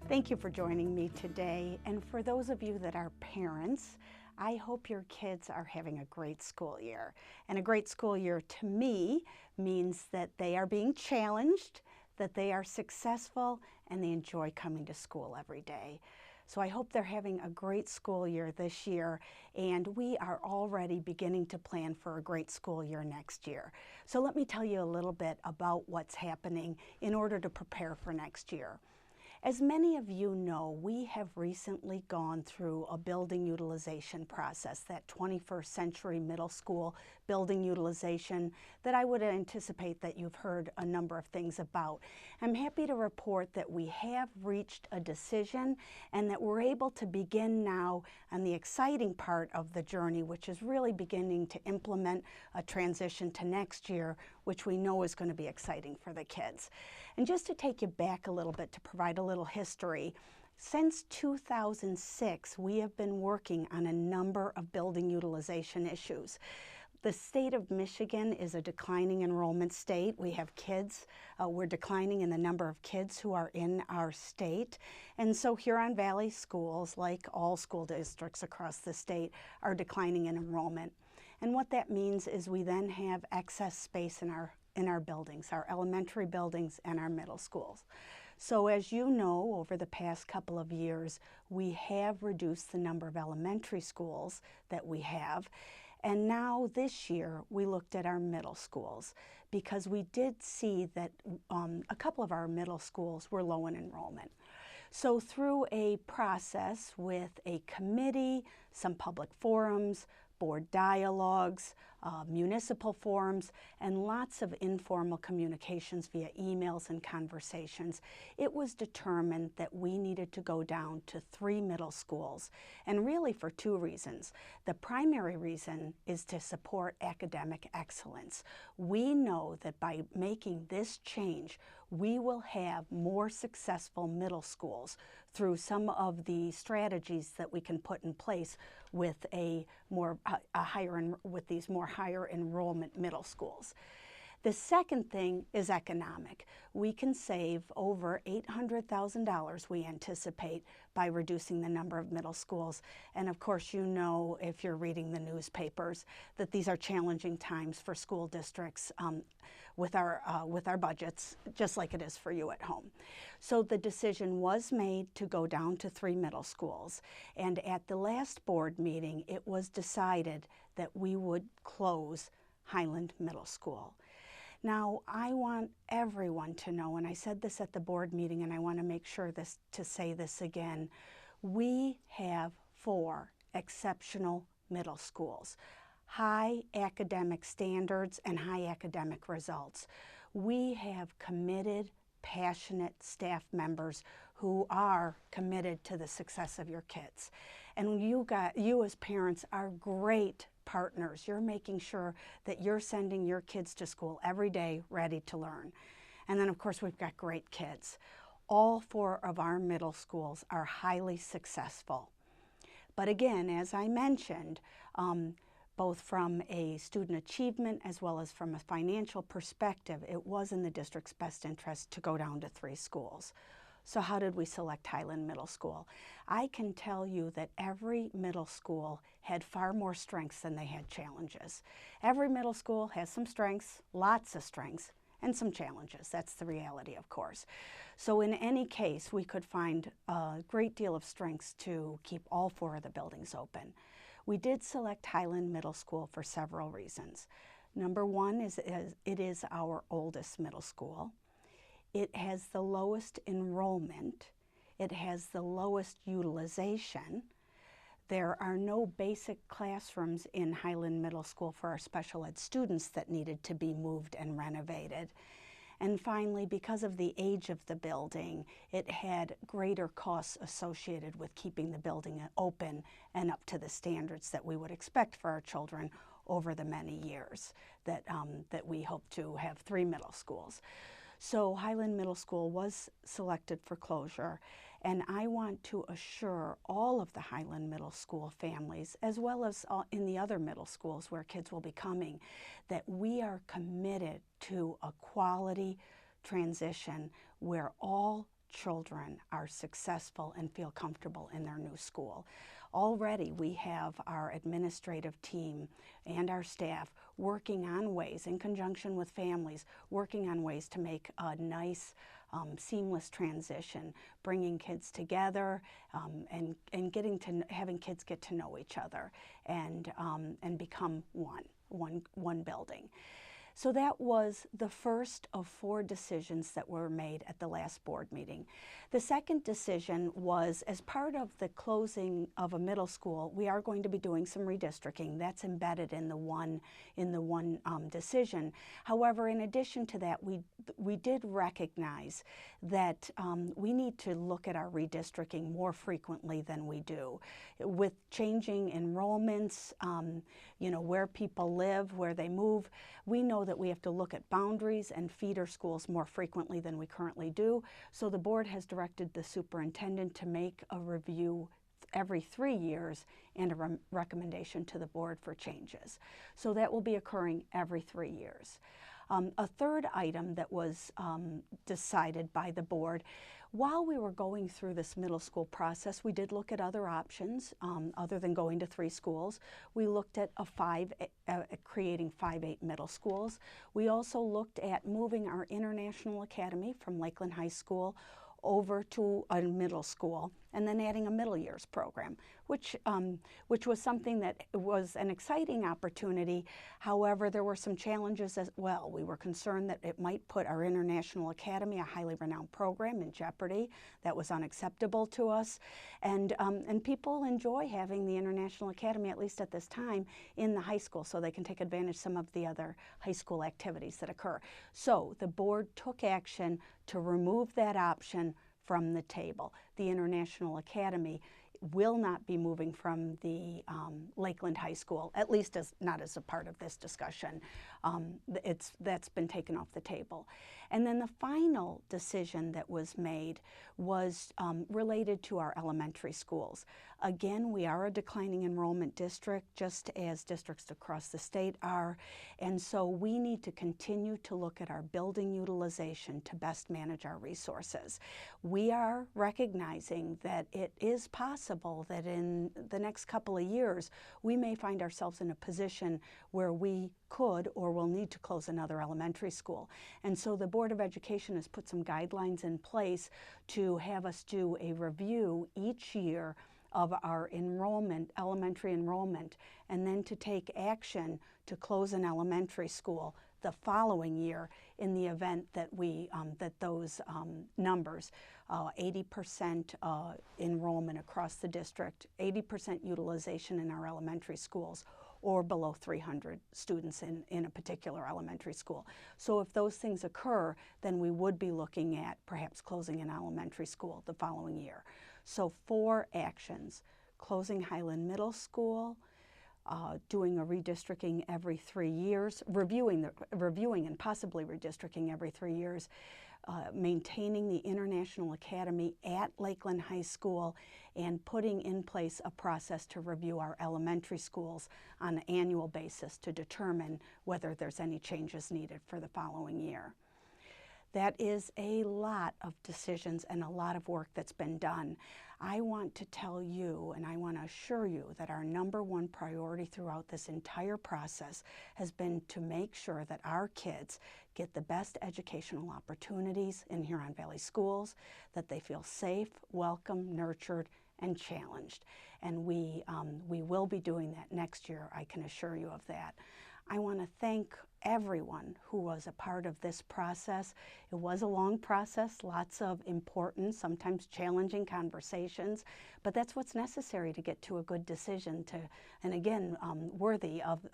Thank you for joining me today. And for those of you that are parents, I hope your kids are having a great school year. And a great school year to me means that they are being challenged, that they are successful, and they enjoy coming to school every day. So I hope they're having a great school year this year, and we are already beginning to plan for a great school year next year. So let me tell you a little bit about what's happening in order to prepare for next year. As many of you know, we have recently gone through a building utilization process, that 21st century middle school building utilization that I would anticipate that you've heard a number of things about. I'm happy to report that we have reached a decision and that we're able to begin now on the exciting part of the journey, which is really beginning to implement a transition to next year, which we know is going to be exciting for the kids. And just to take you back a little bit to provide a little history, since 2006, we have been working on a number of building utilization issues. The state of Michigan is a declining enrollment state. We have kids, we're declining in the number of kids who are in our state. And so Huron Valley schools, like all school districts across the state, are declining in enrollment. And what that means is we then have excess space in our buildings, our elementary buildings and our middle schools. So as you know, over the past couple of years, we have reduced the number of elementary schools that we have. And now this year, we looked at our middle schools because we did see that a couple of our middle schools were low in enrollment. So through a process with a committee, some public forums, board dialogues, municipal forums, and lots of informal communications via emails and conversations, it was determined that we needed to go down to 3 middle schools, and really for 2 reasons. The primary reason is to support academic excellence. We know that by making this change, we will have more successful middle schools through some of the strategies that we can put in place with these more higher enrollment middle schools. The second thing is economic. We can save over $800,000, we anticipate, by reducing the number of middle schools. And of course, you know, if you're reading the newspapers, that these are challenging times for school districts with our budgets, just like it is for you at home. So the decision was made to go down to 3 middle schools. And at the last board meeting, it was decided that we would close Highland Middle School. Now, I want everyone to know, and I said this at the board meeting, and I want to make sure to say this again, we have 4 exceptional middle schools, high academic standards and high academic results. We have committed, passionate staff members who are committed to the success of your kids. And you as parents are great partners. You're making sure that you're sending your kids to school every day ready to learn. And then of course we've got great kids. All 4 of our middle schools are highly successful. But again, as I mentioned, both from a student achievement as well as from a financial perspective, it was in the district's best interest to go down to 3 schools. So how did we select Highland Middle School? I can tell you that every middle school had far more strengths than they had challenges. Every middle school has some strengths, lots of strengths, and some challenges. That's the reality, of course. So in any case, we could find a great deal of strengths to keep all 4 of the buildings open. We did select Highland Middle School for several reasons. Number 1 is it is our oldest middle school. It has the lowest enrollment. It has the lowest utilization. There are no basic classrooms in Highland Middle School for our special ed students that needed to be moved and renovated. And finally, because of the age of the building, it had greater costs associated with keeping the building open and up to the standards that we would expect for our children over the many years that we hope to have 3 middle schools. So Highland Middle School was selected for closure, and I want to assure all of the Highland Middle School families, as well as in the other middle schools where kids will be coming, that we are committed to a quality transition where all children are successful and feel comfortable in their new school. Already we have our administrative team and our staff working on ways, in conjunction with families, working on ways to make a nice, seamless transition, bringing kids together and having kids get to know each other and become one building. So that was the first of 4 decisions that were made at the last board meeting. The second decision was, as part of the closing of a middle school, we are going to be doing some redistricting. That's embedded in the one decision. However, in addition to that, we did recognize that we need to look at our redistricting more frequently than we do. With changing enrollments, where people live, where they move, we know that we have to look at boundaries and feeder schools more frequently than we currently do. So the board has directed the superintendent to make a review every 3 years and a recommendation to the board for changes. So that will be occurring every 3 years. A third item that was decided by the board, while we were going through this middle school process, we did look at other options other than going to 3 schools. We looked at creating 5-8 middle schools. We also looked at moving our International Academy from Lakeland High School over to a middle school, and then adding a middle years program, which was something that was an exciting opportunity. However, there were some challenges as well. We were concerned that it might put our International Academy, a highly renowned program, in jeopardy. That was unacceptable to us. And people enjoy having the International Academy, at least at this time, in the high school, so they can take advantage of some of the other high school activities that occur. So the board took action to remove that option from the table. The International Academy will not be moving from the Lakeland High School, at least not as a part of this discussion. That's been taken off the table. And then the final decision that was made was related to our elementary schools. Again, we are a declining enrollment district, just as districts across the state are, and so we need to continue to look at our building utilization to best manage our resources. We are recognizing that it is possible that in the next couple of years, we may find ourselves in a position where we could or will need to close another elementary school. And so the Board of Education has put some guidelines in place to have us do a review each year of our enrollment, elementary enrollment, and then to take action to close an elementary school the following year in the event that those numbers, 80% enrollment across the district, 80% utilization in our elementary schools, or below 300 students in a particular elementary school. So if those things occur, then we would be looking at perhaps closing an elementary school the following year. So 4 actions: closing Highland Middle School, doing a redistricting every 3 years, reviewing and possibly redistricting every 3 years, maintaining the International Academy at Lakeland High School, and putting in place a process to review our elementary schools on an annual basis to determine whether there's any changes needed for the following year. That is a lot of decisions and a lot of work that's been done. I want to tell you, and I want to assure you, that our #1 priority throughout this entire process has been to make sure that our kids get the best educational opportunities in Huron Valley schools, that they feel safe, welcome, nurtured, and challenged. And we will be doing that next year, I can assure you of that. I want to thank everyone who was a part of this process. It was a long process, lots of important, sometimes challenging conversations, but that's what's necessary to get to a good decision, and again, worthy of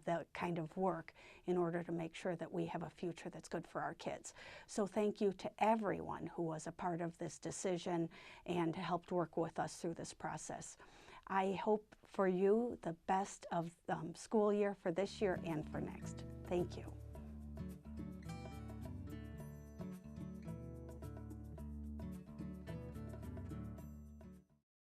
that kind of work in order to make sure that we have a future that's good for our kids. So thank you to everyone who was a part of this decision and helped work with us through this process. I hope for you the best of school year for this year and for next. Thank you.